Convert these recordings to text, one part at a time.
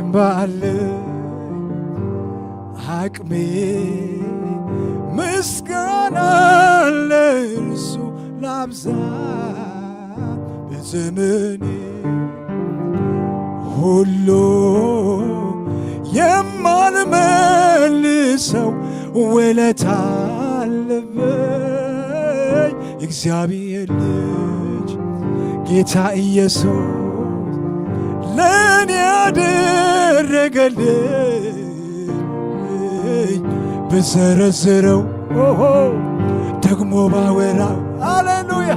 እኔም ባለኝ አቅሜ ምስጋና ለእርሱ ላብዛ በዘመኔ ሁሉ የማልመልሰው ውለታ አለብኝ እግዚአብሔር ልጅ ጌታ ኢየሱስ ለኔ ያደረገልኝ ብዘረዝረው ደግሞ ባወራው ሃሌሉያ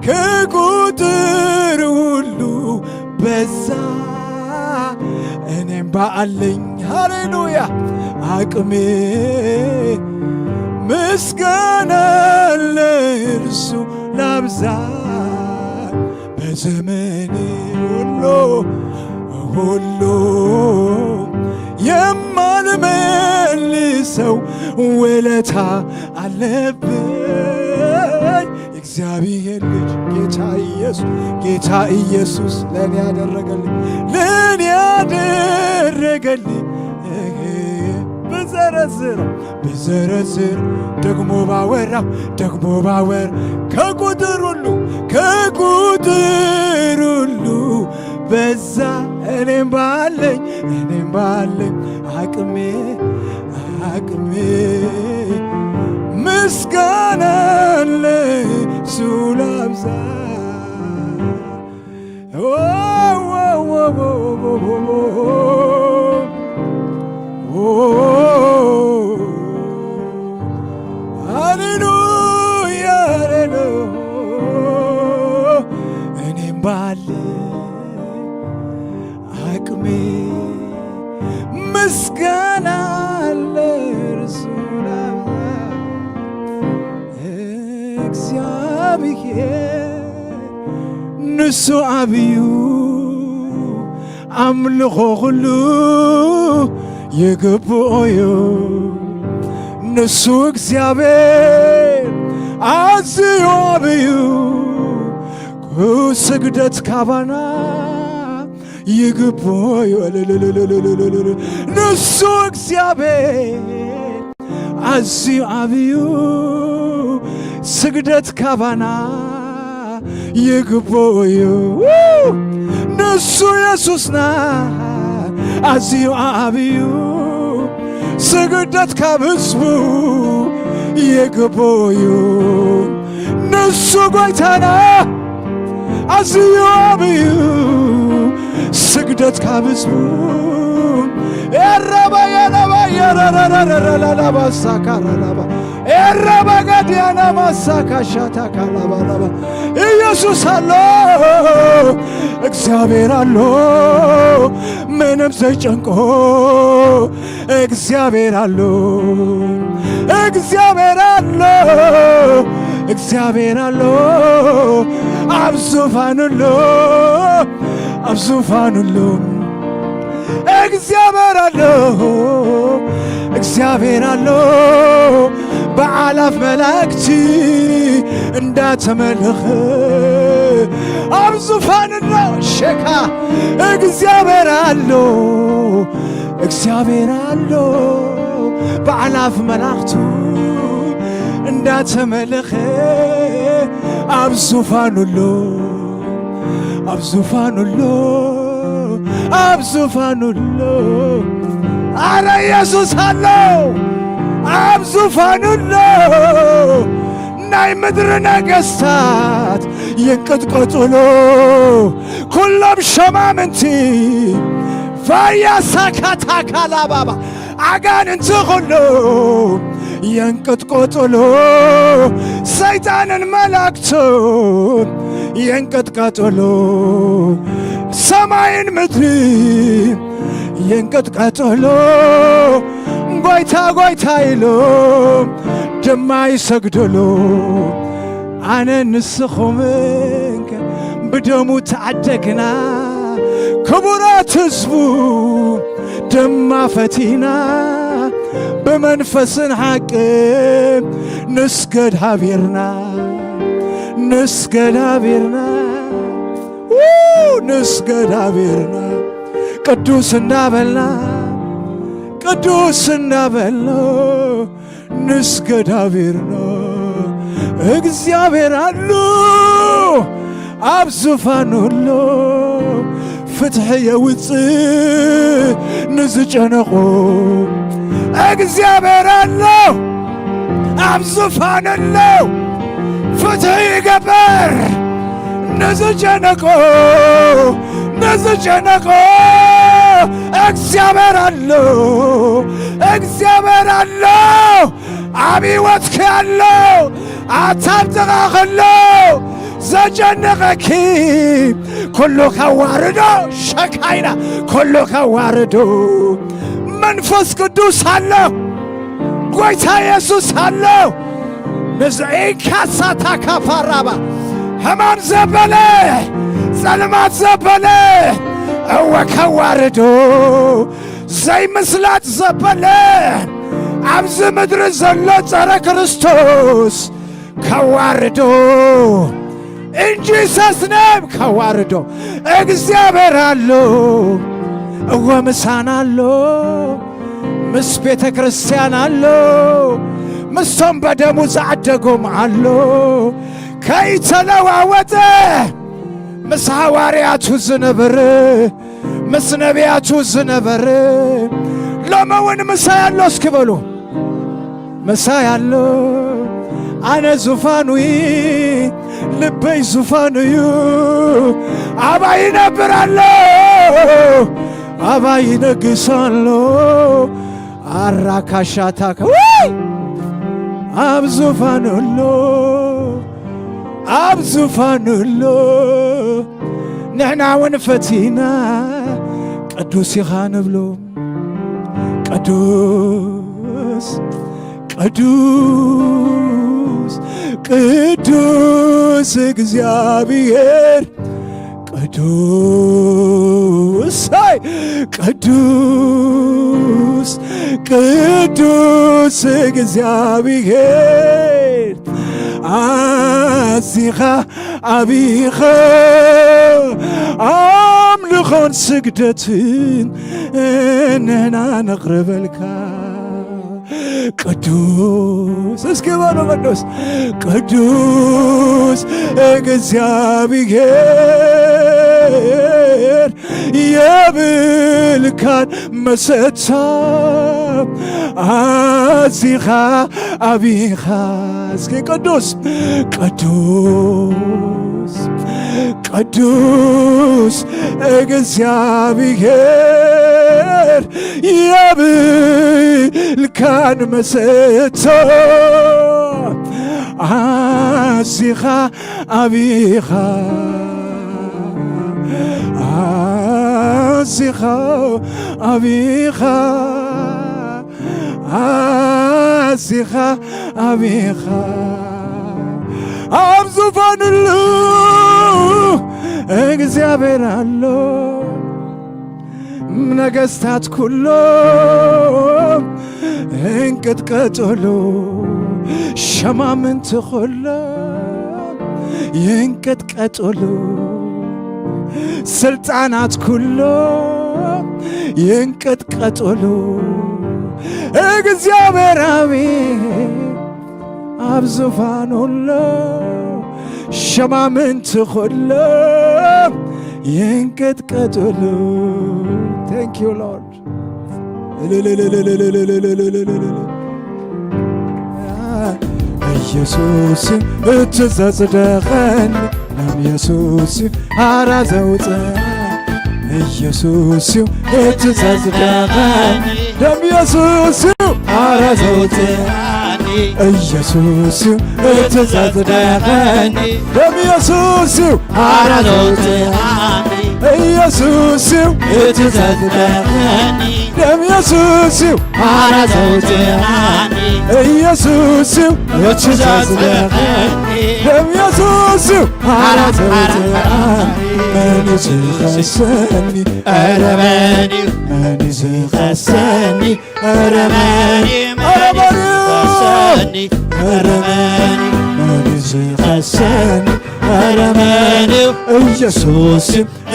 ከቁጥር ሁሉ በዛ እኔም ባለኝ ሃሌሉያ አቅሜ ምስጋና ለእርሱ ላብዛ በዘመኔ ሁሉ የማልመልሰው ውለታ አለብኝ እግዚአብሔር ልጅ ጌታ ኢየሱስ ለኔ ያደረገልኝ ብዘረዝር ደግሞ ባወራው ከቁጥር ሁሉ በዛ እኔም ባለኝ አቅሜ ምስጋና ለእርሱ ላብዛ ሃሌሉያ እኔም ባለኝ አቅሜ ምስጋና ለእርሱ ላብዛ እግዚአብሔር ንሱ ዓብዩ አምልኾ ሁሉ ይግብኦዩ ንሱ እግዚአብሔር አዝዩ ዓብዩ ስግደት ካባና ይግብኦዩ ንሱ እግዚአብሔር አዝዩ ዓብዩ ስግደት ካባና ይግብኦዩ ንሱ ኢየሱስና አዝዩ ዓብዩ ስግደት ካብ ህዝቡ ይግብኦዩ ንሱ ጐይታና አዝዩ ዓብዩ ስግደት ካብ ህዝቡ ኤረባጋዲያና ማሳካሻታ ካላባላባ ኢየሱስ አሎ እግዚአብሔር አሎ ምንም ዘይጨንቆ እግዚአብሔር አሎ አብዙፋኑሎ እግዚአብሔር አሎ በአላፍ መላእክቲ እንዳተመለኸ አብዙፋኑሎ ሸካ እግዚአብሔር አሎ በአላፍ መላእክቱ እንዳተመለኸ አብዙፋኑሎ አረ ኢየሱስ አለው አብዙፋኑሎ ናይ ምድር ነገሥታት ይንቅጥቅጡሎ ኩሎም ሸማምንቲ ፋያሳካታ ካላባባ አጋንንት ሁሉ ይንቅጥቅጡሎ ሰይጣንን መላእክቱን ይንቅጥቅጡሎ ሰማይን ምድርን ይንቅጥቅጡሎ ጐይታ ኢሎ ድማ ይሰግዱሎ አነ ንስኹምከ ብደሙ ተዓደግና ክቡራት ህዝቡ ድማ ፈቲና በመንፈስን ሐቅም ንስገድ ሃቤርና ቅዱስ እንዳበላ ቅዱስ እንዳበላ ንስገዳቤር ነው እግዚአብሔር አሉ አብ ዙፋን ሁሉ ፍትሕ የውፅእ ንዝጨነቆ እግዚአብሔር አለው አብ ዙፋን አለው ፍትሕ ይገበር ንዝጨነቆ እግዚአብሔር አለው እግዚአብሔር አለው አብ ሕይወትክ ያለው አታብ ጥቓኸለው ዘጨነቐኪ ኩሉ ካዋርዶ ሸካይና ኩሉ ካዋርዶ መንፈስ ቅዱስ አለው ጐይታ ኢየሱስ አለው ንዝኢካሳታ ካፋራባ ሕማም ዘበለ ጸልማት ዘበለ እወ ካዋርዶ ዘይምስላት ዘበለ ኣብዚ ምድሪ ዘሎ ጸረ ክርስቶስ ካዋርዶ እንጂ ሰስነም ካዋርዶ እግዚአብሔር አሎ እወ ምሳን አሎ ምስ ቤተ ክርስቲያን አሎ ምስቶም በደሙ ዘዓደጎም አሎ ከይተለዋወጠ ምስ ሐዋርያቱ ዝነበረ ምስ ነቢያቱ ዝነበረ ሎመውን ምሳ ያሎ እስክበሉ ምሳ ያሎ አነ ዙፋኑይ ልበይ ዙፋኑዩ አባይ ነብራሎ አባይ ነግሳሎ አራካሻታከ አብ ዙፋኑሎ አብ ዙፋኑሎ ንሕና እውን ፈቲና ቅዱስ ኢኻ ንብሎ ቅዱስ ቅዱስ ቅዱስ እግዚአብሔር ቅዱስ ቅዱስ ቅዱስ እግዚአብሔር አዚኻ አቢኻ አምልኾን ስግደትን ንሕና ነቕርበልካ ቅዱስ እስኪ በሉ ቅዱስ ቅዱስ እግዚአብሔር የብልካን መሰታ አዚኻ አቢኻ እስኪ ቅዱስ ቅዱስ ቅዱስ እግዚአብሔር የብልካን መሰታ አዚኻ አቢኻ አዚኻ አቢኻ አዚኻ አቢኻ አብ ዙፋንሉ እግዚአብሔር አሎ ነገሥታት ኩሎም እንቅጥቀጡሉ ሸማምንት ኩሎም ይንቅጥቀጡሉ ስልጣናት ኩሎም ይንቅጥቀጡሉ እግዚአብሔር አብ ዙፋኑሎ ሸማምንት ኩሎም ይንቅጥቀጡሉ Thank you Lord ኢየሱስ እትዘጽደቐኒ ናም ኢየሱስ አራዘውፀ ኢየሱስ እትዘጽደቐኒ ናም ኢየሱስ አራዘውፀ ኢየሱስ እትዘጽደቐኒ ናም ኢየሱስ አራዘውፀ ኢየሱስ እትዘጽደቐኒ ናም ኢየሱስ አራዘውፀ ኢየሱስ እትዘጽደቐኒ ናም ኢየሱስ አራዘውፀ መን ዝኸሰኒ ኧረ መን ዝኸሰኒ ኧረ መን ዝኸሰኒ ኧረ أرماني ኢየሱስ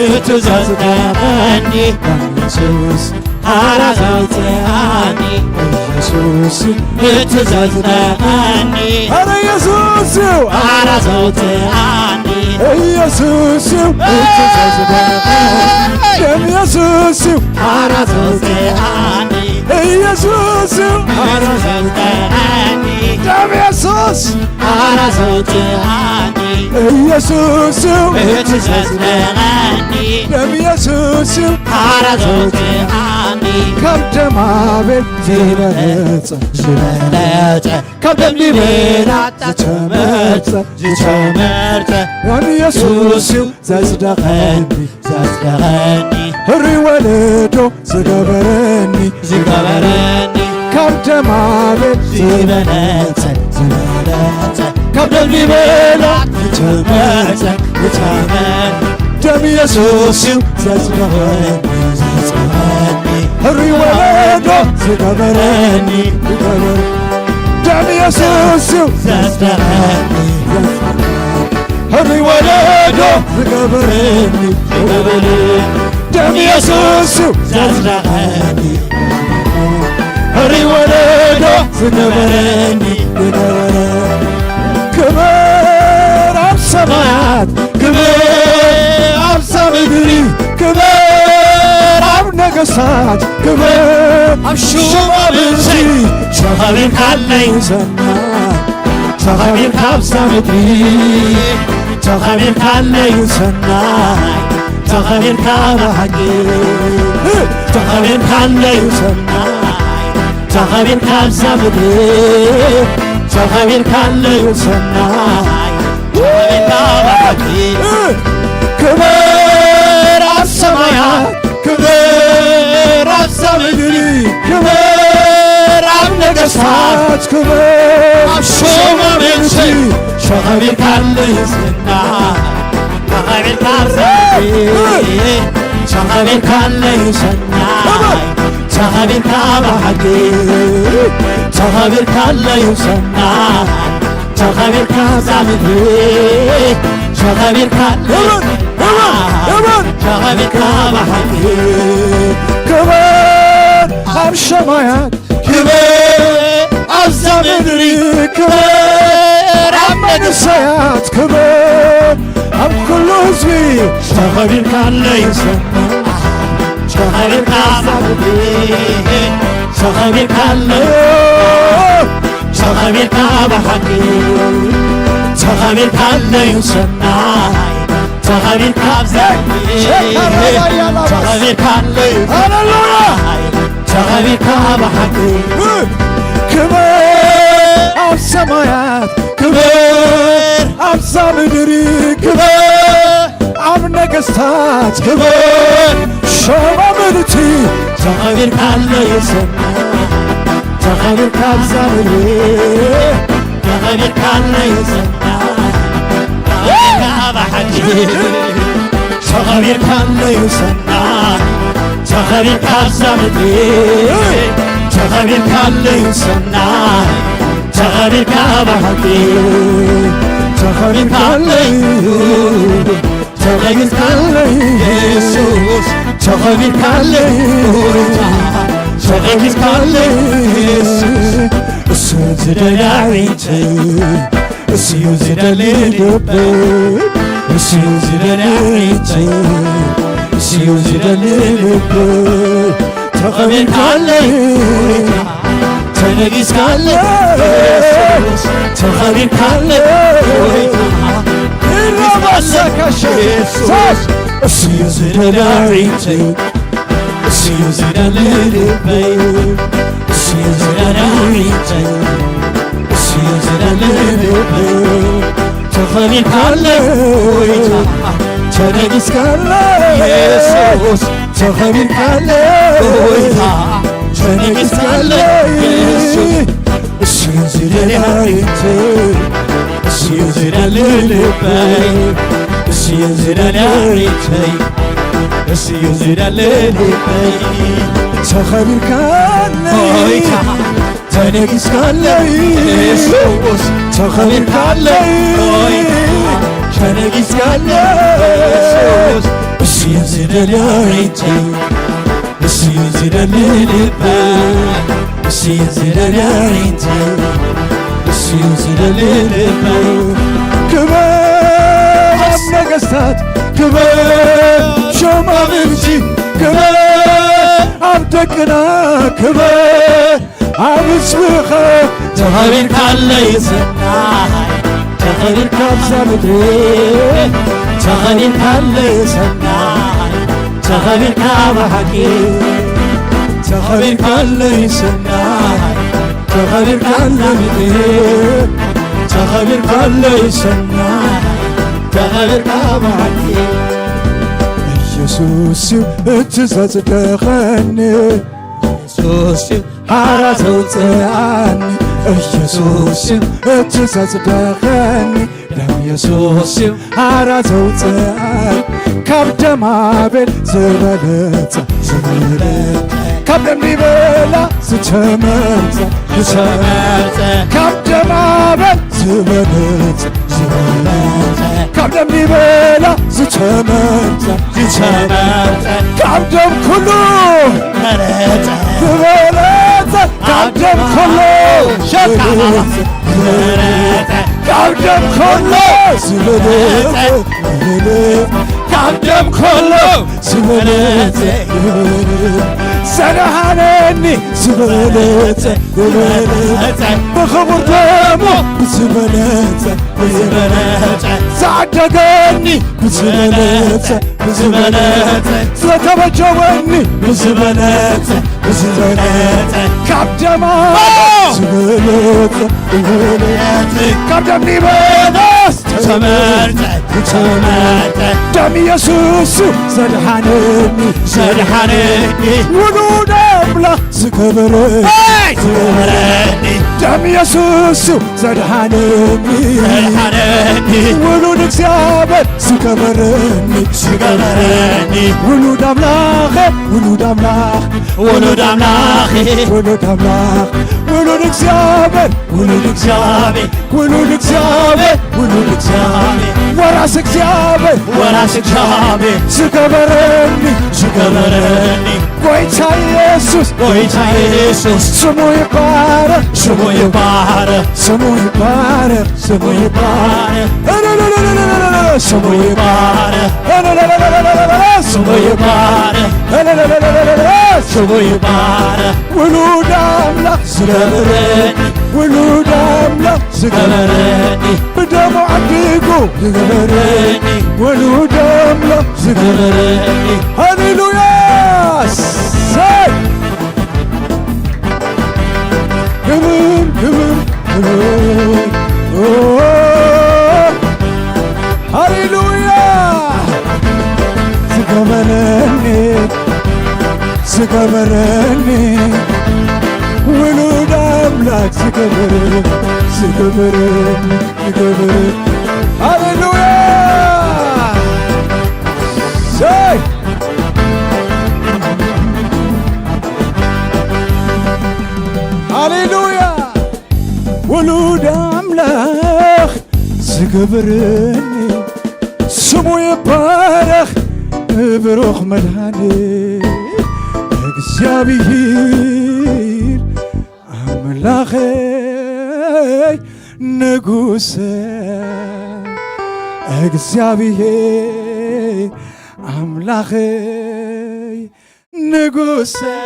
እትዘዝናመኒ ኢየሱስ አራዘውትአኒ ኢየሱስ እትዘዝናመኒ ኧረ ኢየሱስ አራዘውትአኒ ኢየሱስ እትዘዝናመኒ ኢየሱስ አራዘውትአኒ ኢየሱስ አራዘውትአኒ ኢየሱስ አራዘውትአኒ ኢየሱስ እትዘዝናመኒ ኢየሱስ አራዘውትአኒ ከብደማ ቤት ዝመረፀ ዝበለፀ ካብ ደም ሊቤላት ዝተመርፀ ዝተመርፀ ያን ኢየሱስ ዘጽደቐኒ ዘጽደቐኒ ህሪ ወለዶ ዝገበረኒ ዝገበረኒ ካብ ደማ ቤት ዝበለፀ ዝበለፀ ካብ ደም ሊቤላት ዝተመርፀ ዝተመርፀ ደም ኢየሱስ ዘጽደቐኒ ዘጽደቐኒ ህሪ ወለዶ ዝገበረኒ ደም ኢየሱስ ዘጽደቐኒ ህሪ ወለዶ ዝገበረኒ ደም ኢየሱስ ዘጽደቐኒ ህሪ ወለዶ ዝነበረኒ ክብር ኣብ ሰማያት ክብር ኣብ ምድሪ ክብር ኣብ ነገሥታት ክብር ኣብ ሹማምንቲ ተኸቢርካለይ ሰናይ ተኸቢርካ ኣብዛ ምድሪ ተኸቢርካለይ ሰናይ ተኸቢርካ ብሓቂ ተኸቢርካለይ ሰናይ ተኸቢርካ ኣብዛ ምድሪ ተኸቢርካለይ ሰናይ ተኸቢርካ ብሓቂ ክብር ኣብ ሰማያት ክብር ኣብዛ ምድሪ ክብር ኣብ ነገሥታት ክብር ኣብ ሹማምንቲ ተኸቢርካለይ ሰናይ ተኸቢርካ ኣብዛ ምድሪ ተኸቢርካለይ ሰናይ ተኸቢርካ ብሓቂ ተኸቢርካለይ ሰናይ ተኸቢርካ ኣብዛ ምድሪ ተኸቢርካለይ ተኸቢርካ ብሓቂ ክብር ኣብ ሰማያት ክብር ኣብዛ ምድሪ ክብር ኣብ መንእሰያት ክብር ኣብ ኩሉ ህዝቢ ተኸቢርካለይ ሰናይ ተኸቢርካ ኣብዛ ምድሪ ተኸቢርካለይ ተኸቢርካ ብሓቂ ተኸቢርካለይ ሰናይ ተኸቢርካ ኣብዛ ምድሪ ተኸቢርካለይ ሃሌሉያ ተኸቢርካ ብሓቂ ክብር ኣብ ሰማያት ክብር ኣብዛ ምድሪ ክብር ኣብ ነገሥታት ክብር ሾማምንቲ ተኸቢርካለይ ሰናይ ተኸቢርካ ኣብዛ ምድሪ ተኸቢርካለይ ሰናይ ተኸቢርካ ብሓቂ ተኸቢርካለይ ሰናይ ተኸቢርካ ኣብዛ ምድሪ ተኸቢርካለይ ሰናይ ተኸቢርካ ብሓቂ ተኸቢርካለይ ተኸቢርካለይ ኢየሱስ ተኸቢርካለይ ተኸቢርካለይ ኢየሱስ እሱ ዝደላዊተይ እሱዩ ዝደልልበይ እሱዩ ዝደላዊተይ እሱዩ ዝደልልበይ ተኸቢርካለይ ተነጊስካለይ ኢየሱስ ተኸቢርካለይ ኢየሱስ እሱዩ ዝደላዊተይ እሱዩ ዝደልልበይ እሱዩ ዝደላዊተይ እሱዩ ዝደልልበይ ተኸቢርካለይ ተነጊስካለይ ኢየሱስ ተኸቢርካለይ ተነጊስካለይ ኢየሱስ እሱዩ ዝደላዊተይ እሱዩ ዝደልልበይ እሱዩ ዝደላዊተይ እሱዩ ዝደልልበይ ተኸቢርካለይ ተነጊስካለይ ኢየሱስ ተኸቢርካለይ ተነግቻለሁ እሱ የዝለለኝ እሱ የዝለልልበት እሱ የዝለለኝ እሱ የዝለልልበት ክበር ነገሥታት ክበር ሾማምንጂ ክበር አብደቅና ክበር አብጽብኸ ተኸቢርካ ለይሰናይ ተኸቢርካ ብዛ ምድሪ ተኸቢርካ ለይሰናይ ተኸቢርካ ብሓቂ ተኸቢርካ ለይሰናይ ተኸቢርካ ለምድሪ ተኸቢርካ ለይሰናይ ተኸቢርካ ብሓቂ ኢየሱስ እትዘጽደኸኒ ኢየሱስ ሓራ ዘውፅአኒ ኢየሱስ እትዘጽደኸኒ ደም ኢየሱስ ሓራ ዘውፅአኒ ካብ ደም ኣቤል ዝበለጸ ካብ ደም ሊበላ ዝተመርጸ ካብ ደም ኣቤል ዝበለጸ ካብ ደም ሊበላ ዝተመርጸ ካብ ደም ኩሉ ዝበለጸ ካብ ደም ኩሉ ካብ ደም ኩሉ ዝበለጸ ካብ ደም ኩሉ ዝበለጸ ዘድሓነኒ ዝበለጸ ብኽቡር ደሙ ብዝበለጸ ዝዓደገኒ ብዝበለጸ ዝተበጀወኒ ብዝበለጸ ካብ ደማ ዝበለጸ ካብ ደም ሊበላስ ደም ኢየሱስ ዘድሓነኒ ውሉድ ኣምላኽ ዝገበረኒ ደም ኢየሱስ ዘድሓነኒ ውሉድ እግዚአብሔር ዝገበረኒ ውሉድ ኣምላኽ ውሉድ ኣምላኽ ውሉድ ኣምላኽ ውሉድ ኣምላኽ ውሉድ እግዚአብሔር ውሉድ እግዚአብሔር ውሉድ እግዚአብሔር ውሉድ እግዚአብሔር ወራስ እግዚአብሔር ወራስ እግዚአብሔር ዝገበረኒ ጐይታ ኢየሱስ ስሙ ይባረክ ስሙ ይባረክ ስሙ ይባረክ ስሙ ይባረክ ስሙ ይባረክ ስሙ ይባረክ ስሙ ይባረክ ውሉድ አምላክ ዝገበረኒ ውሉድ አምላክ ዝገበረኒ ብደሙ ዓዲጉ ዝገበረኒ ውሉድ አምላክ ዝገበረኒ ሃሌሉያ ሰይ ክብር ክብር ክብር ሃሌሉያ ዝገበረኒ ውሉድ አምላክ ዝገበረኒ ሃሌሉያ ሰይ ሃሌሉያ ውሉድ አምላክ ዝገበረኒ ስሙ ይባረክ ብሩኽ መድኃኒት እግዚአብሔር አምላኸይ ንጉሠይ እግዚአብሔር አምላኸይ ንጉሠይ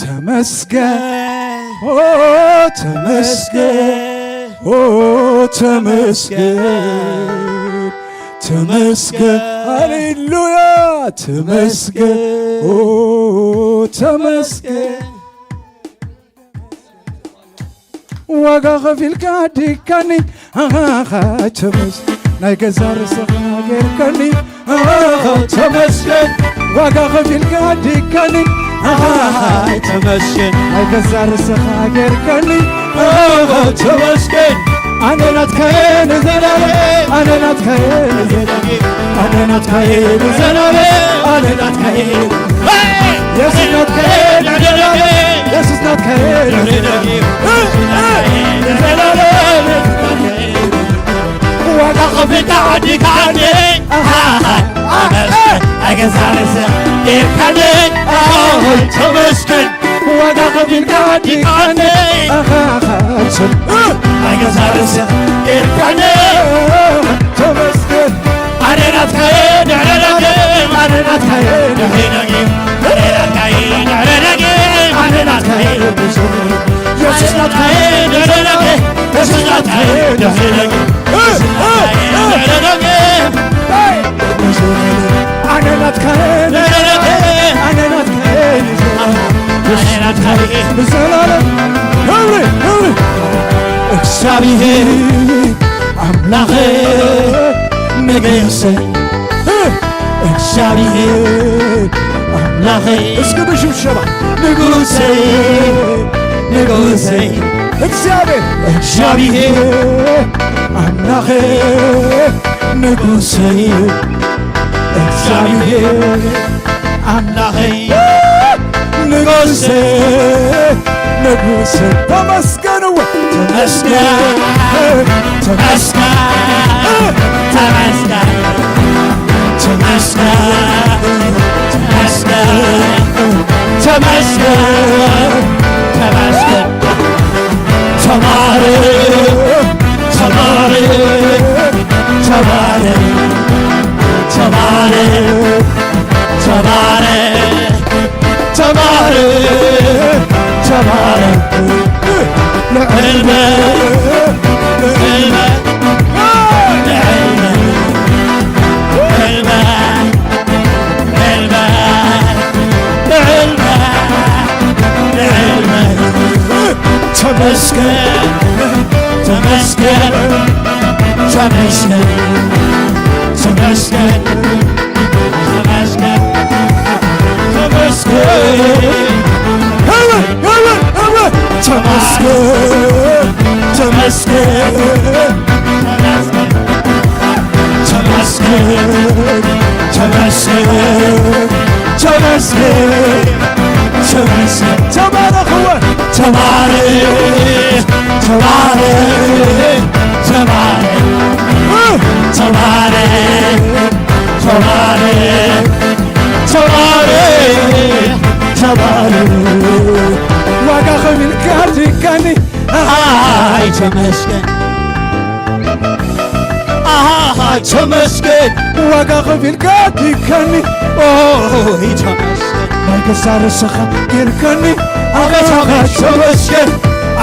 ተመስገን ተመስገን ሃሌሉያ ተመስገን ዋጋ ኸፊልካ ዲካኒ ተመስገን ናይ ገዛ ርእስኻ ጌርካኒ ተመስገን ዋጋ ኸፊልካ ዲካኒ ተመስገን ናይ ገዛ ርእስኻ ጌርካኒ ተመስገን ኣነ ናትካየ ንዘላለም ኣነ ናትካየ ንዘላለም ኣነ ናትካየ ንዘላለም ኣነ ናትካየ ኢየሱስ ናትካየ ንዘላለም ኢየሱስ ናትካየ ንዘላለም ዋጋ ከፍልካ ዓዲካኒ ተመስገን ኣገዛርሰ ጌርካኒ ተመስገን ዋጋ ከፊልካ ዓዲካኒ ኣገዛርሰ ጌርካኒ ተመስገን ኣነናትካየ ንዕረረገ ኣነናትካየ ንሕነጊ ኣነናትካየ ንዕረረገ ኣነናትካየ ኢየሱስ ናትካየ ንዕረረገ ኢየሱስ ናትካየ ንሕነጊ ንዕረረገ ኣነናትካየ ንዕረረገ ኣነናትካየ ብዘላለም ክብሪ እግዚአብሔር አምላኬ ንገሰ እግዚአብሔር አምላኬ እስኪ ብሽብሸባ ንጉሴ ንጉሴ እግዚአብሔር አምላኬ ንጉሴ እግዚአብሔር አምላኬ ንጉሴ ንጉሴ ተመስገን ተመስገን ተመስገን ተመስገን ተመስገን ተመስገን ተመስገን ተባረክ ተባረክ ተባረክ ተባረክ ተባረክ ተባረክ ተመስገን ተመስገን ተመስገን ተመስገን ተመስገን ተመስገን ተመስገን ተመስገን ተመስገን ተመስገን ተመስገን ተባረክወ ተባረክ ተባረክ ተባረክ ተባረክ ተባረክ ተባረክ ተባረክ ዋጋ ከፊልካ ዓዲካኒ አይ ተመስገን ተመስገን ዋጋ ከፊልካ ዓዲካኒ ኦይ ተመስገን ናይ ገዛ ርስኻ ጌርካኒ ተመስገን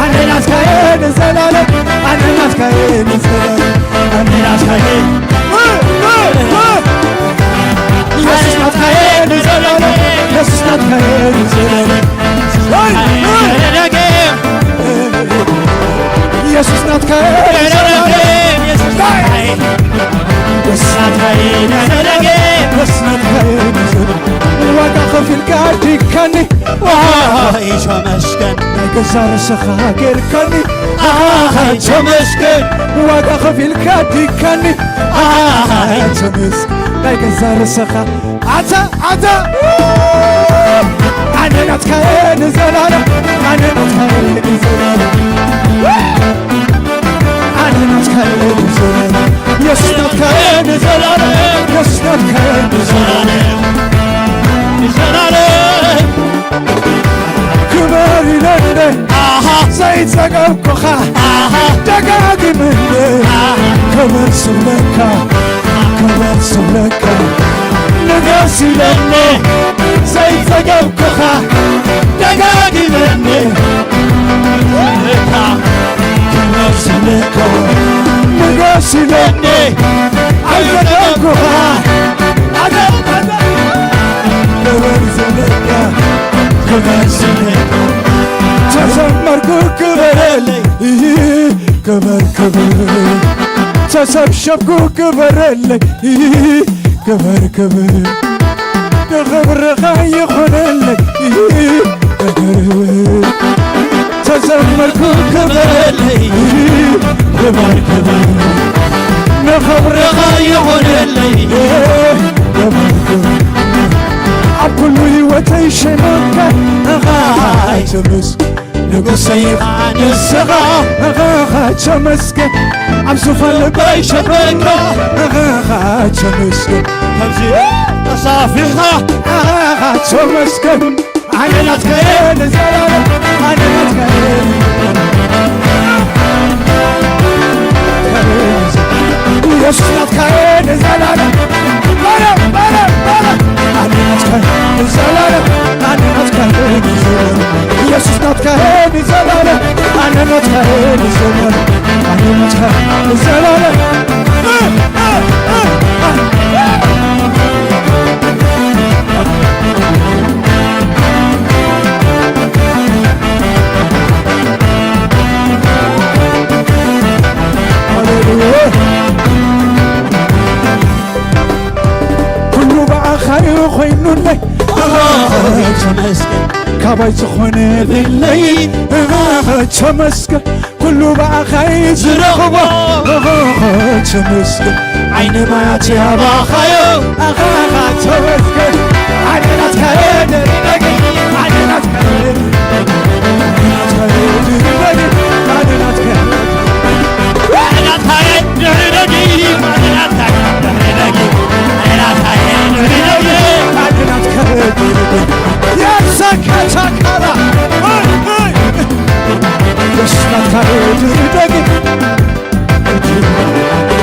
ኣነናትካየ ንዘላለም ኣነናትካየ ንዘላለም ኣነናትካየ ኢየሱስ ናትካየ ንዘላለም ኢየሱስ ናትካየ ንዘላለም ኢየሱስ ናትካየ ዋጋ ከፊልካ ዓዲካኒ ተመስገን ናይ ገዛ ርስኻ ጌርካኒ ተመስገን ዋጋ ከፊልካ ዓዲካኒ ተመስገን ናይ ገዛ ርስኻ ኣታ ኣነናትካየ ንዘላለም ኣነናትካየ ንዘላለም ኣነናትካየ ንዘላለም ኢየሱስ ናትካየ ንዘላለም ኢየሱስ ናትካየ ንዘላለም ንዘላለም ክበር ኢለኒ ዘይጸገብኩኻ ደጋጊምኒ ክበር ስብለካ ክበር ስብለካ ንገስ ኢለኒ ዘይጸገብኩኻ ደጋጊምኒ ክበር ስብለካ ንገስ ኢለኒ ኣይጸገብኩኻ ክበር ስብለካ ክበር ስብለካ ተዘመርኩ ክበረለይ ክበር ክበር ተሰብሸብኩ ክበረለይ ክበር ክበር ንኽብርኻ ይኹነለይ ክበር ተዘመርኩ ክበረለይ ክበር ክበር ንኽብርኻ ይኹነለይ ክበር ክበር ኣብ ኩሉ ህይወተይ ሸመካ ተመስገን ንጉሠ ይኻንስኻ ተመስገን ኣብ ዙፋን ልበይ ሸፈንካ ተመስገን ከምዚ ተሳፊኻ ተመስገን ኣነ ናትከ ንዘላለም ኣነ ናትከ ኢየሱስ ናትከ ንዘላለም ኣነ ናትከ ንዘላለም ኣነ ናትከ ንዘላለም ኢየሱስ ናትከ ንዘላለም ኣነ ናትከ ንዘላለም ኣነ ናትከ ንዘላለም ኩሉ ባዕኻዩ ኾይኑለይ ተመስገን ካባይ ዝኾነ ብለይ ተመስገን ኩሉ ባዕኻይ ዝረኽቦ ተመስገን ዓይኒ ማያት ያባኻዮ ተመስገን ኣነ ናትከ ንርደጊ ኣነ ናትከ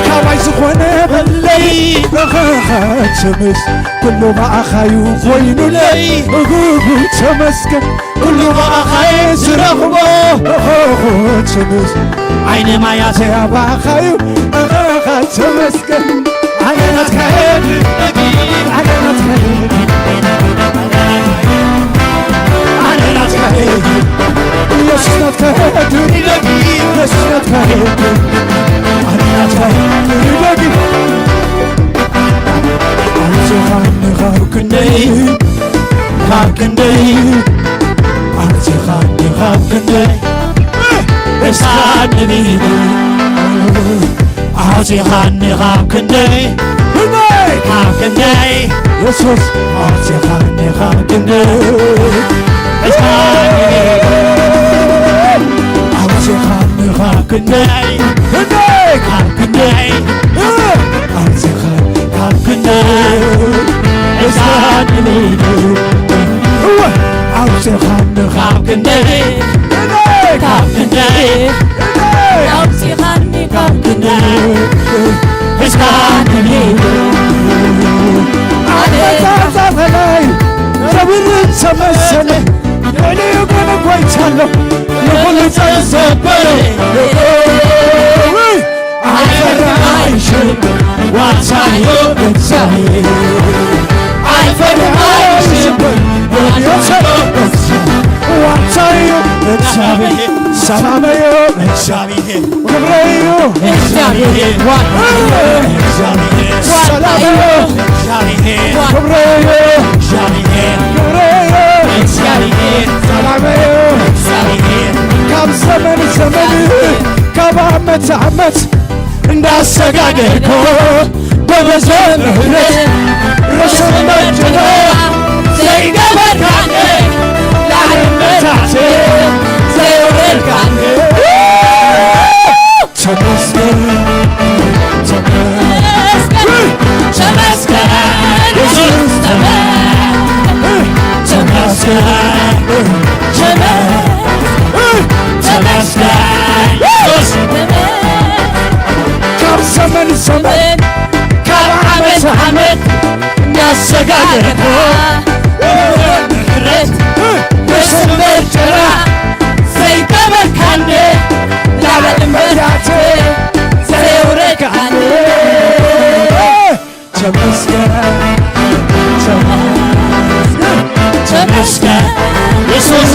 ካባይ ዝኾነ በለይ ተመስ ኩሉ ባዕኻዩ ኾይኑለይ ተመስገን ኩሉ ባዕኻይ ዝረኽቦ ተመስ ዓይኒ ማያት ያባኻዩ ተመስገን ኣነ ናትከ ኣነ ናትከ ኣነ ናትከ ኢየሱስ ናትከ ድሪደጊ ኢየሱስ ናትከ ኣነ ናትከ ድሪደጊ ኣንዚኻኒ ኻብ ክንደይ ኣንዚኻኒ ኻብ ክንደይ እሳንቢሉ ኣውፂኻኒ ኻብ ክንደይ ካብ ክንደይ ኢየሱስ ኣውፂኻኒ ኻብ ክንደይ እሳንቢሉ ኣውፂኻኒ ኻብ ክንደይ ካብ ክንደይ ኣውፂኻኒ ካብ ክንደይ እሳንቢሉ ኣውፂኻኒ ካብ ክንደይ ካብ ክንደይ ኣውፂኻኒ ካብ ክንደይ እሳንቢሉ አነዛዛፈላይ ረብርን ተመሰለ ልዕልዩ ግን ጐይቻለሁ የሁሉ ጸንሰበረ አይፈርሃይሽም ዋሳዮ እግዚአብሔር አይፈርሃይሽም ዋንሳዩ እግዚአብሔር ሰላመዮ እግዚአብሔር ክብረዩ እግዚአብሔር እግዚአብሔር ሰላመዮ እግዚአብሔር ክብረዩ እግዚአብሔር ክብረዩ እግዚአብሔር ሰላመዮ እግዚአብሔር ካብ ዘመን ዘመን ካብ ዓመት ዓመት እንዳሰጋገድኮ በበዘ ምሕረት ረስን መጅኖ ዘይገበርካነ ላዕልመታቴ ዘይወረድካነ ተመስገን ተመስገን ኢየሱስ ተመስገን ተመስገን ኢየሱስ ካብ ዘመን ዘመን ካብ ዓመት ዓመት እንዳሰጋገድኮ ምሕረት ረስን መጅኖ ዘይገበርካነ ላዕልመታቴ ዘይወረድካነ ተመስገን ተመስገን ኢየሱስ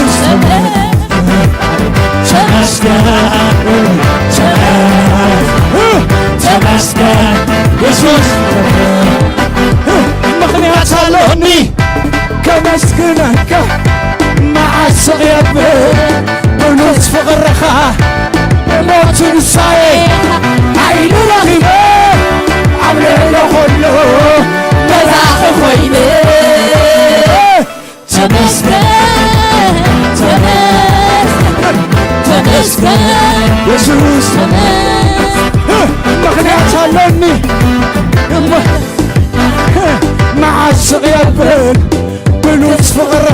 ተመስገን ተመስገን ኢየሱስ ምኽንያት ኣለኒ ከመስግነካ መዓስቕ የብር ብሉት ፍቕርኻ ሞት ትንሳኤ ዓይኑ ረኺበ ኣብ ልዕሊ ኹሉ መዛኺ ኾይነ ተመስገን ተመስገን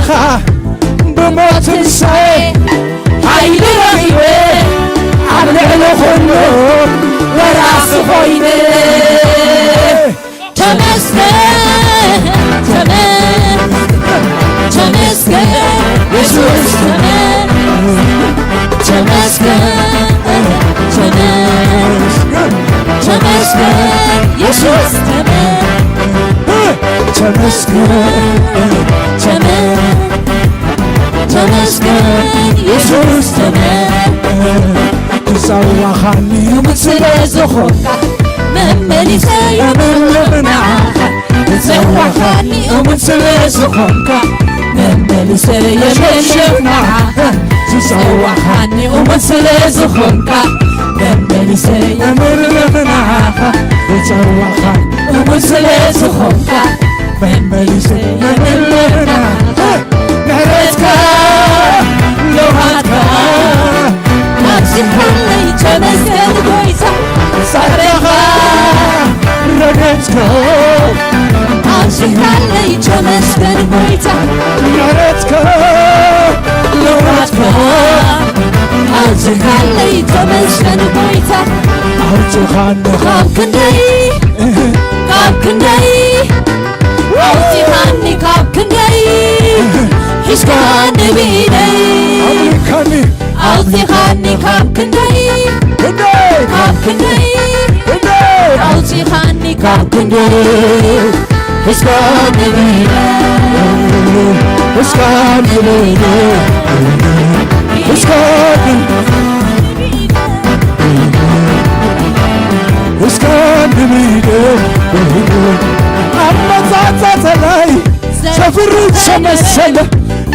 አለኻ ብሞት ትንሣኤ ኃይል ረኺበ ኣብ ልዕሊ ኹሉ ወራሲ ኾይነ ተመስገን ተመስገን ኢየሱስ ተመስገን ተመስገን ኢየሱስ ተመስገን ኢየሱስ ክፀዋኻኒ ስለ ዝኾንካ መመሊሰይ የምልምናኻ ክፀዋኻኒ እሙን ስለ ዝኾንካ መመሊሰይ የምልምናኻ ክፀዋኻኒ እሙን ስለ ዝኾንካ መመሊሰይ የምልምናኻ ክፀዋኻኒ እሙን ስለ ዝኾንካ መመሊሰይ የምልምናኻ ምሕረትካ ልውሃትካ ናብዚኻለይ ተመስገን ጐይታ ጸረኻ ረገጽካ ናብዚኻለይ ተመስገን ጐይታ ምሕረትካ ልውሃትካ ናብዚኻለይ ተመስገን ጐይታ ኣውፅኻኒ ካብ ክንደይ ኣውፂኻኒ ካብ ክንደይ ሒዝካኒ ብኢደይ ኣምልካኒ ኣውፂኻኒ ካብ ክንደይ ክንደይ ካብ ክንደይ ክንደይ ኣውፂኻኒ ካብ ክንደይ ሒዝካኒ ብኢደይ እስካኒ ለይለ እስካኒ እስካኒ ብይደ አመጻጸተ ላይ ሰፍሩ ተመሰለ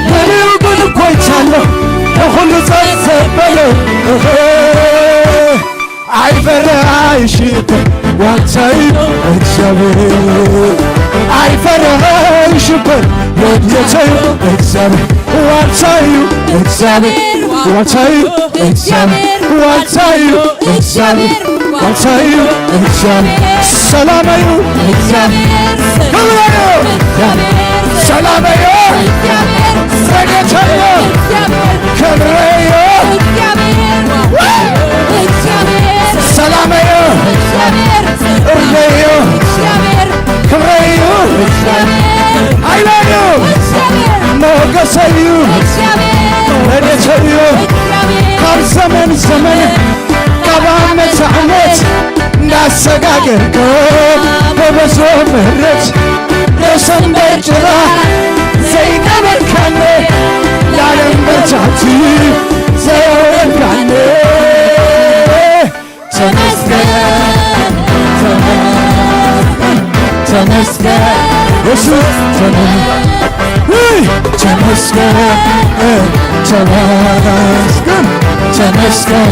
ለኔው ግን ኮይቻለሁ ለሁሉ ጸጸበለ አይፈራ አይሽብር ዋንቻይ እግዚአብሔር አይፈራ አይሽብር ወድየቻይ እግዚአብሔር ዋንቻዩ እግዚአብሔር ዋንቻዩ እግዚአብሔር ዋንቻዩ እግዚአብሔር ዋንቻዩ እግዚአብሔር ሰላማዩ እግዚአብሔር ክብራዩ ሰላማዩ ረገቻዩ ክብራዩ ሰላማዩ እርገዩ ክብራዩ ኃይላዩ ሞገሰዩ ረገቻዩ ካብ ዘመን ዘመን ካብ ዓመት ዓመት እንዳሰጋገርከ በበዞ ምሕረት ለሰንበት ጭራ ዘይቀበልካነ ለዓለም በጃቲ ዘወረድካነ ተመስገን ኢየሱስ ተመስገን ተመስገን ተመስገን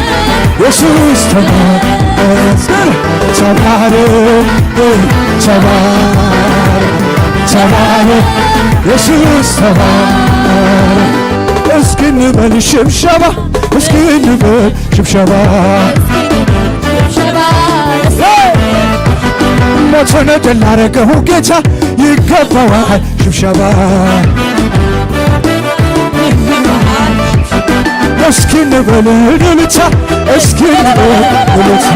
ኢየሱስ ተመስገን ተባረክ ተባረክ ተባረክ ኢየሱስ ተባረክ እስኪ እንበል ሽብሸባ እስኪ እንበል ሽብሸባ ሞትን ድል ላደረገው ጌታ ይገባዋል ሽብሸባ እስኪ እንበል እልልታ እስኪ እንበል እልልታ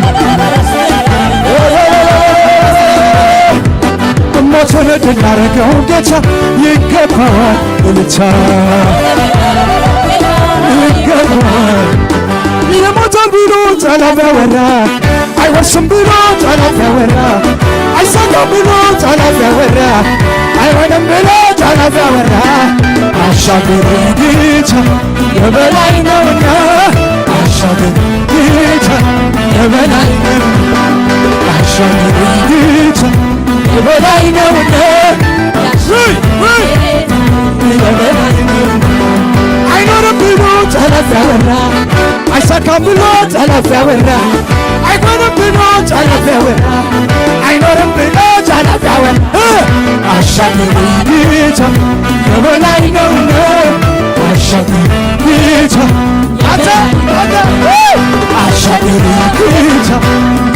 ሞትን ድል ላደረገው ጌታ ይገባዋል እልልታ ይገባዋል ይሞታል ብሎ ጠላት ያወራ አይወርስም ብሎ ጠላት ያወራ አይሳካም ብሎ ጠላት ያወራ አይሆንም ብሎ ጠላት ያወራ አሻገር ጌታ የበላይ ነውና አሻገር ጌታ የበላይ ነው አሻገር ጌታ የበላይ ነውና የበላይ ነው አይኖርም ብሎ ጠላት ያወራ አይሳካም ብሎ ጠላት ያወራ አይሆንም ብሎ ጠላት ያወራ አይኖርም ብሎ ጠላት ያወራ አሻገር ጌታ የበላይ ነውና አሻገር ጌታ አሻገር ጌታ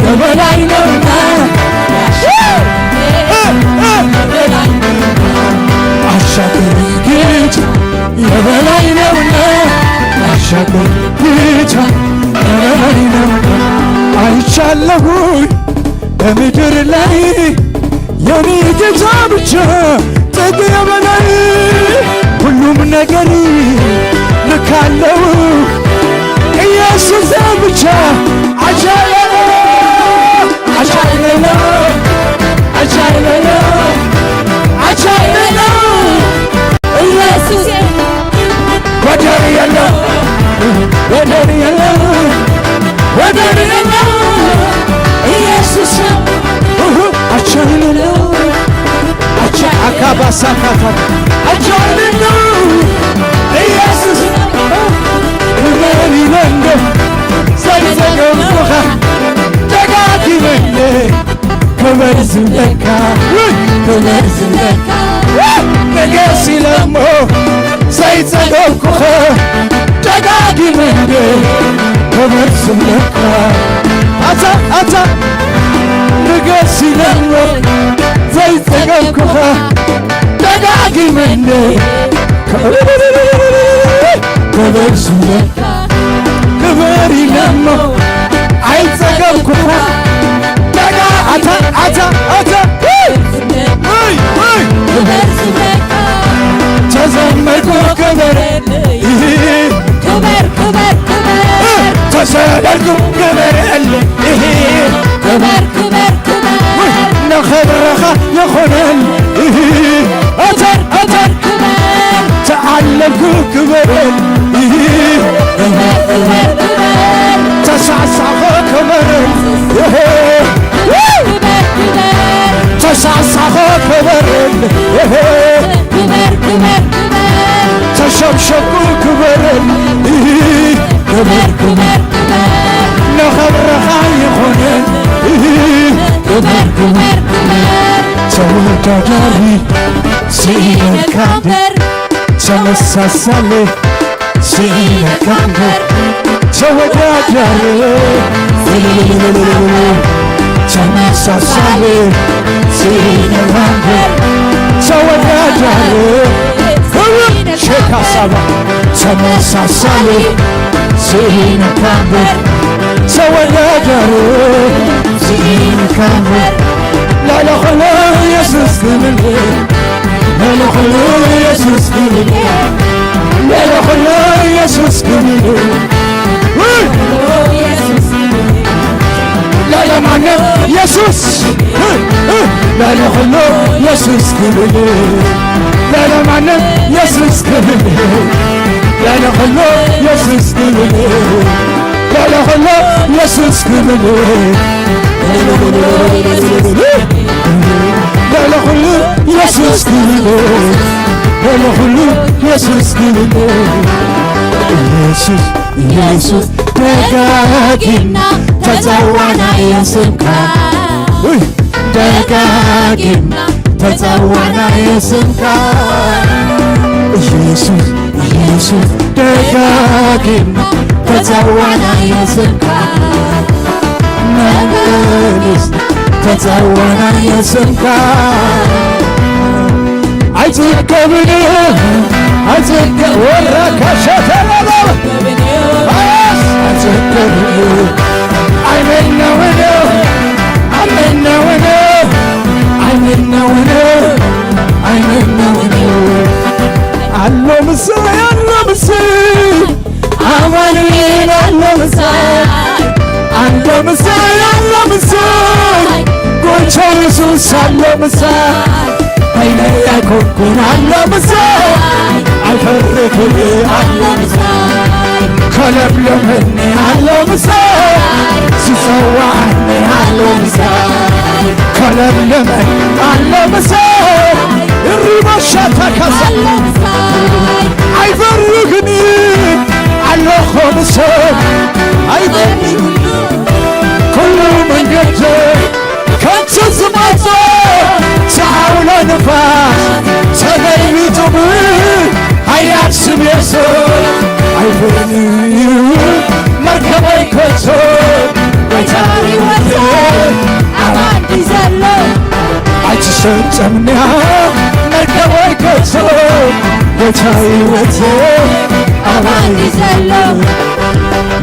የበላይ ነውና አሻገር ጌታ በላይ ነውና ማሻገር ብቻ በላይ ነውና አይቻለሁኝ በምድር ላይ የኔ ጌታ ብቻ ጥግ በላይ ሁሉም ነገር ልካለው ኢየሱስ ብቻ አቻለለ አቻለለ አቻለለ አቻለለ ኢየሱስ ወደር የለው ወደር የለው ወደር የለው ኢየሱስ አቻለለ አቻ አካባሳካታ አቻለለ ኢየሱስ ይመሪለንደ ዘይዘገውኻ ደጋጊመለ ክበር ዝብለካ ክበር ዝብለካ ነገሲለሞ ዘይዘገውኩኸ ደጋጊመለ ክበር ዝብለካ አታ ነገሲለሞ ዘይዘገውኩኸ ደጋጊመለ ክበር ዝብለካ ክበር ይለሞ አይጸገብኩኻ ደጋ አታ ተዘመርኩ ክበር ክበር ክበር ክበር ተሰደድኩ ክበርለ ክበር ክበር ክበር ነኸብረኻ ይኾነል ክበር ክበር ክበር ተዓለምኩ ክበርል ክበር ክበር ክበር ተሳሳኸ ክበርል ክበር ክበር ተሳሳኸ ክበርል ክበር ክበር ክበር ተሸብሸብኩ ክበርል ክበር ክበር ክበር ነኸብረኻ ይኾነል ክበር ክበር ክበር ተወዳዳሪ ሲነካንደር ተመሳሳሌ ሲነካንደር ተወዳዳሪ ተመሳሳሌ ሲነካንደር ተወዳዳሪ ሸካሳባ ተመሳሳሌ ሲነካንደር ተወዳዳሪ ሲነካንደር ላላኸሎ ኢየሱስ ክብር ላላኸሎ ኢየሱስ ክብር ላላኸሎ ኢየሱስ ክብር ላላማንም ኢየሱስ ላላኸሎ ኢየሱስ ክብር ላላማንም ኢየሱስ ክብር ላላኸሎ ኢየሱስ ክብር ላላኸሎ ኢየሱስ ክብር ለሁሉ ኢየሱስ ክብር ለሁሉ ኢየሱስ ክብር ኢየሱስ ኢየሱስ ደጋጊና ተጸዋናይ ስምካ ደጋጊና ተጸዋናይ ስምካ ኢየሱስ ኢየሱስ ደጋጊና ተጸዋናይ ስምካ መንግስት ተጸዋናይ ስምካ አይትከብን አይትከ ወረከሸተለለ አይትከብን አይመነውን አይመነውን አይመነውን አይመነውን አሎ ምሳይ አሎ ምሳይ አማኑኤል አሎ ምሳይ አንተ ምሳይ አለ ምሳይ ጎቻ ኢየሱስ አለ ምሳይ አይለያ ኮኩን አለ ምሳይ አይፈርክል አለ ምሳይ ከለምለምን አለ ምሳይ ሲሰዋን አለ ምሳይ ከለምለምን አለ ምሳይ እሪባሻታ ካሰለ አይፈርክኒ አለኸ ምሳይ አይፈርክኒ ኩሉ መንገድ ከንቱ ዝማቶ ሰዓውሎ ንፋስ ተገልቢጡብ ሃያል ስም ኢየሱስ አይፈርኒ መርከበይ ከቶ ወይታሪ ወቶ አባዲ ዘሎ አይትሸጨምንያ መርከበይ ከቶ በቻይወት አባንዲ ዘሎ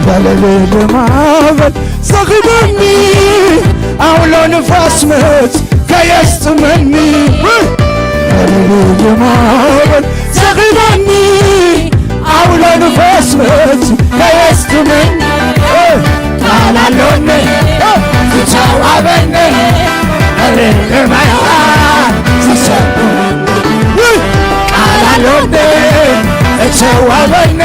በለሌለ ማዕበል ዘግበኒ አውሎ ንፋስ መት ከየስጥመኒ በለሌለ ማዕበል ዘግበኒ አውሎ ንፋስ መት ከየስጥመኒ ቃላሎነ ዝቻዋበነ ለለማያ ሲሰሙ ቃላሎነ እቸዋበነ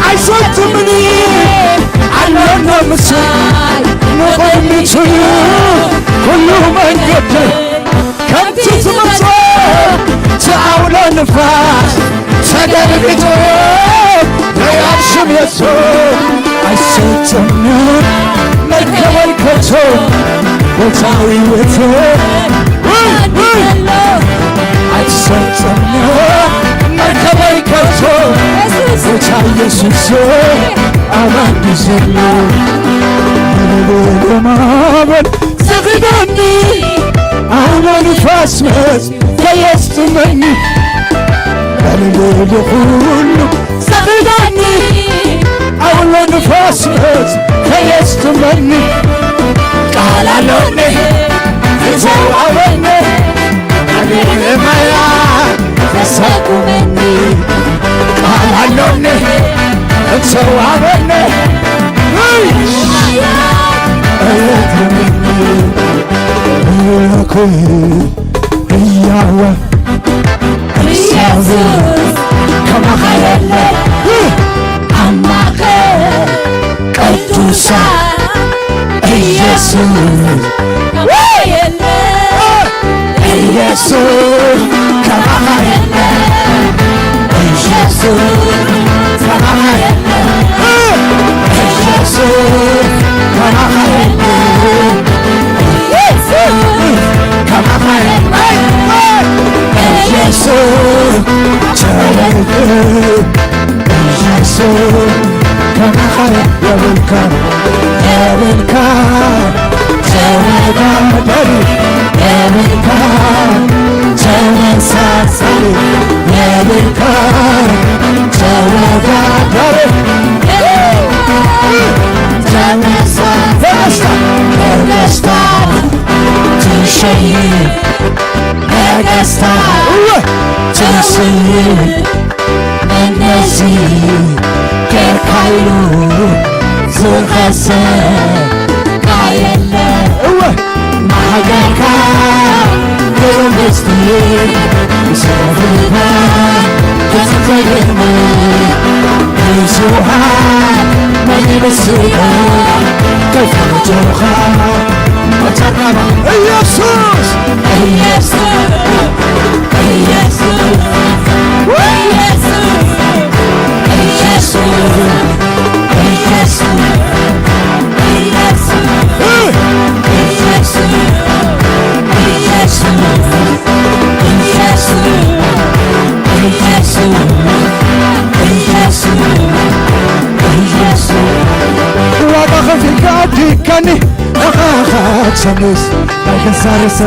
አይሶትምኒ አለነ ምሳል መቆም የሚችሉ ሁሉ መንገድ ከምቲ ትመጾ ተአውሎ ንፋስ ተደርግቶ ለያሽም የሶ አይሰጥም መርከበል ከቶ ቦታዊ ወቶ አይሰጥም መርከበል ከቶ ቦታ ኢየሱስ አባንዲ ዘሎ ለማዕበል ዘግበኒ አውሎ ንፋስ መት ከየስጥመኒ በለሌለ ሁሉ ዘግበኒ አውሎ ንፋስ መት ከየስጥመኒ ቃላሎነ ዝቻዋበነ ለለማያ ተሰቁመኒ ቃላሎነ እቸዋበነ እያወ ኢየሱስ ከመኸየለ አማኸ ቅዱሳን ኢየሱስ ከመኸየለ ኢየሱስ ከመኸየለ ኢየሱስ ከመኸየለ ኢየሱስ ከመኸየለ ከመኸየለ ኢየሱስ ቸረግ ኢየሱስ ከመኸየለ የብልካ ተወዳደሪ የብልካ ተመሳሳይ የብልካ ተወዳደሪ በደስታ ትሸይም በደስታ ትስይም እነዚህ ከካይሉ ዝኸሰ ካየለ ማገርካ ብርምስቲ ሰብባ ክትዘግርም ብዙሃን መንግሥትከ ከፈጆኻ ወተረባ ኢየሱስ ኢየሱስ ኢየሱስ ዲከኒ አኻኻ ተመስ አይከሳረሰ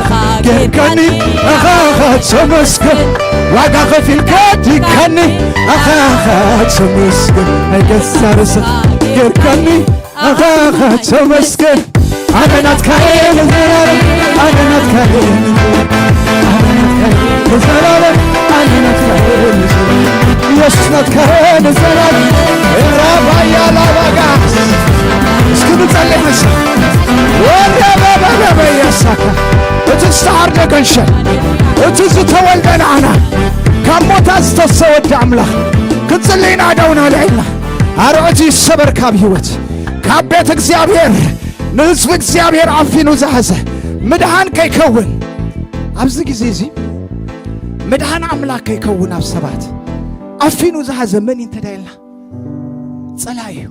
ጌርከኒ አኻኻ ተመስገን ዋጋ ከፊልካ ዲከኒ አኻኻ ተመስገን አይከሳረሰ ጌርከኒ አኻኻ ተመስገን አነናትካዬን ዘላለም አነናትካዬን ዘላለም አነናትካዬን ኢየሱስ ናትካዬን ዘላለም ራባያ ላባጋ እስኪ ንጸልይ መሰል ወለበበበበያሳካ እትስተዓርደ ገንሸን እትዝተወልደን አና ካብ ሞታ ዝተሰወዲ ኣምላኽ ክንጽልይና ደውና ልዕልና ኣርዑቲ ይሰበር ካብ ሕይወት ካብ ቤት እግዚኣብሔር ንህዝቢ እግዚኣብሔር ኣፊኑ ዝሓዘ ምድሃን ከይከውን ኣብዚ ጊዜ እዚ ምድሃን ኣምላኽ ከይከውን ኣብ ሰባት ኣፊኑ ዝሓዘ መን እንተዳይልና ጸላይ እዩ